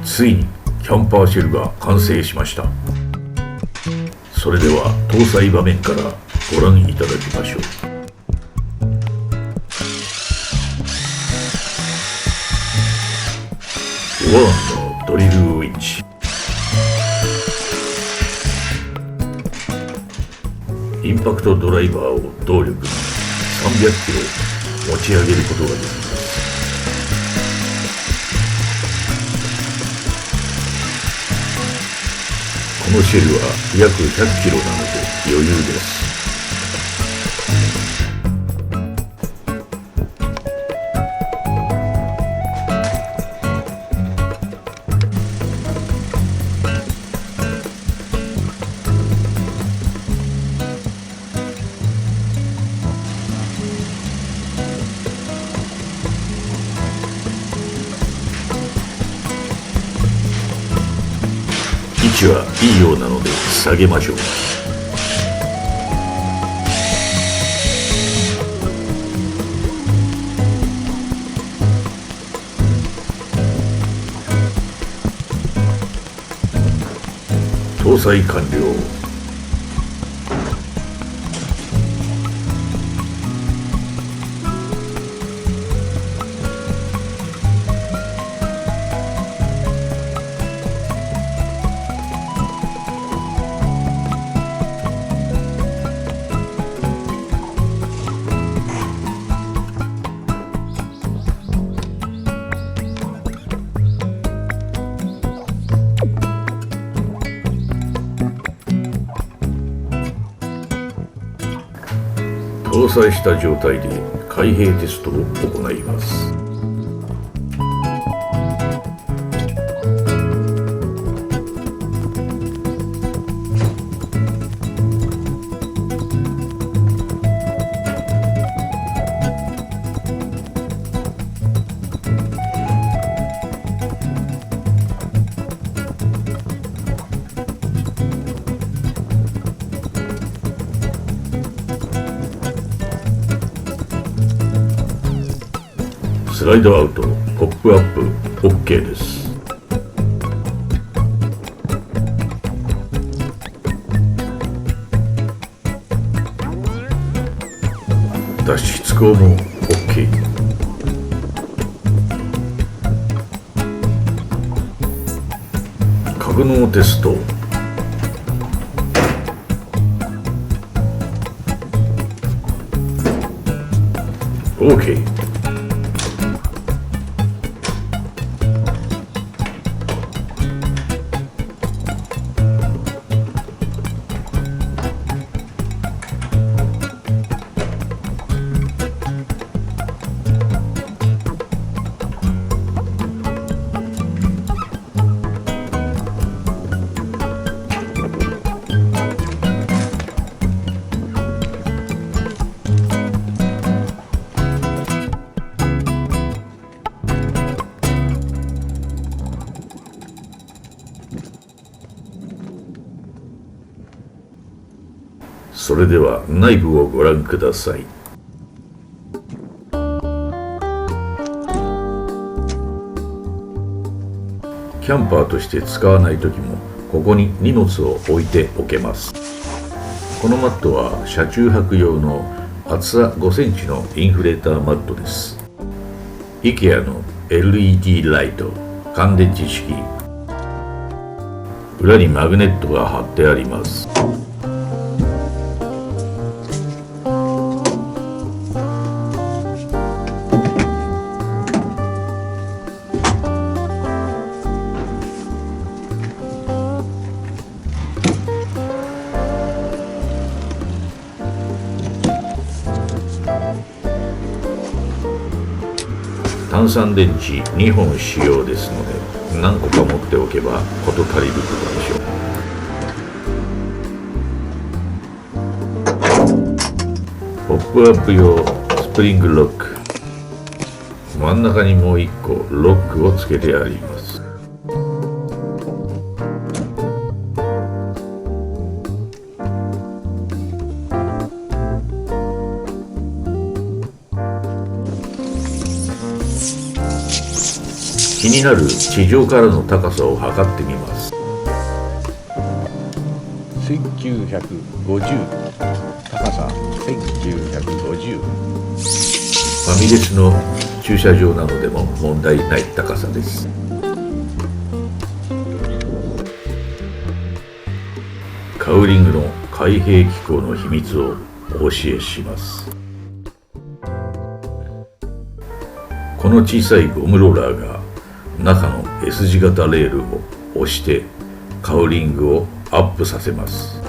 ついにキャンパーシェルが完成しました。それでは搭載場面からご覧いただきましょう。ワンのドリルウィンチ、インパクトドライバーを動力に300キロ持ち上げることができます。このシェルは約100キロなので余裕です。位置はいいようなので下げましょう。搭載完了。搭載した状態で開閉テストを行います。スライドアウト、ポップアップ OK です。脱出口も OK。 格納テスト。OK。それでは内部をご覧ください。キャンパーとして使わないときもここに荷物を置いておけます。このマットは車中泊用の厚さ5センチのインフレーターマットです。 IKEA の LED ライト、乾電池式。裏にマグネットが貼ってあります。単3電池2本使用ですので、何個か持っておけば事足りることでしょう。ポップアップ用スプリングロック。真ん中にもう1個ロックをつけてあります。気になる地上からの高さを測ってみます。1950、高さ1950。ファミレスの駐車場などでも問題ない高さです。カウリングの開閉機構の秘密をお教えします。この小さいゴムローラーが中の S 字型レールを押してカウリングをアップさせます。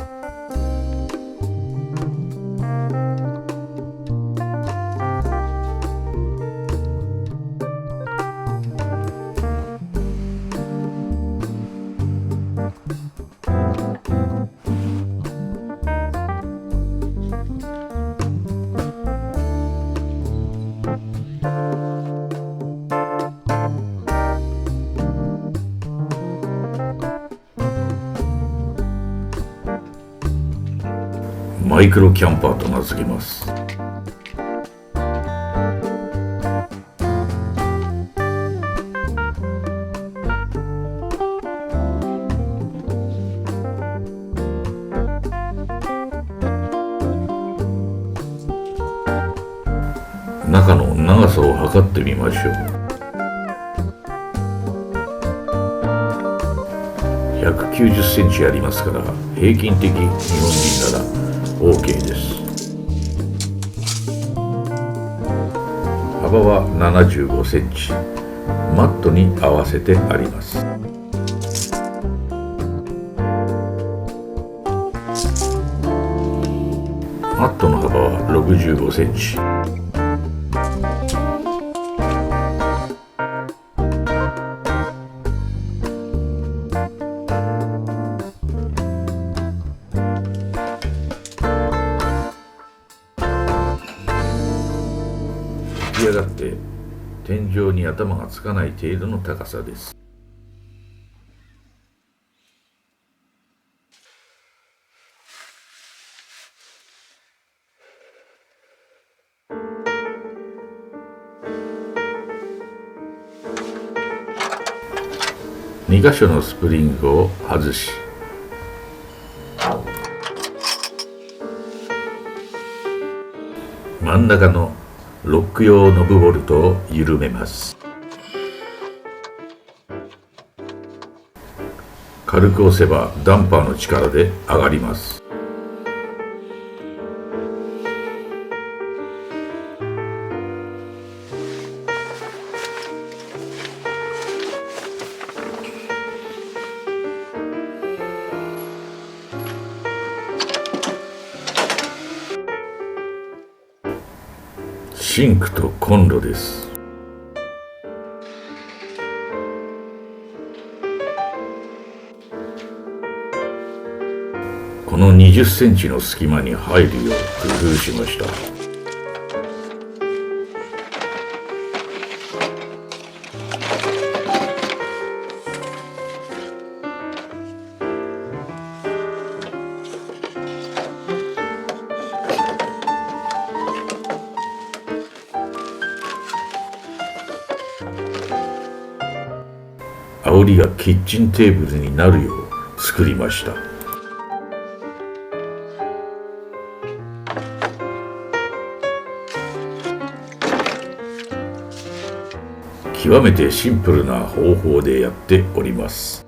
マイクロキャンパーと名付けます。中の長さを測ってみましょう。190センチありますから、平均的日本人ならOK です。幅は75センチ、マットに合わせてあります。マットの幅は65センチ。出来上がって天井に頭がつかない程度の高さです。2箇所のスプリングを外し、真ん中のロック用ノブボルトを緩めます。軽く押せばダンパーの力で上がります。シンクとコンロです。この20センチの隙間に入るよう工夫しました。煽りがキッチンテーブルになるよう作りました。極めてシンプルな方法でやっております。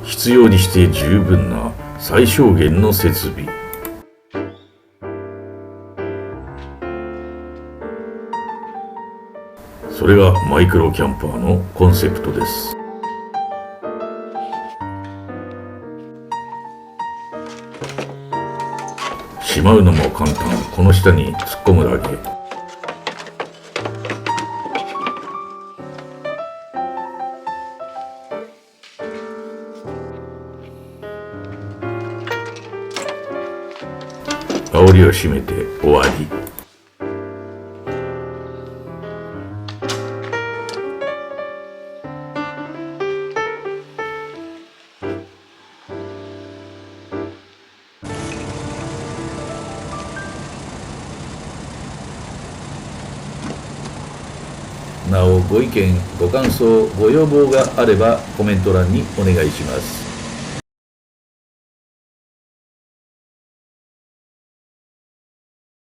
必要にして十分な最小限の設備。それがマイクロキャンパーのコンセプトです。しまうのも簡単。この下に突っ込むだけ。煽りを閉めて終わり。なお、ご意見、ご感想、ご要望があればコメント欄にお願いします。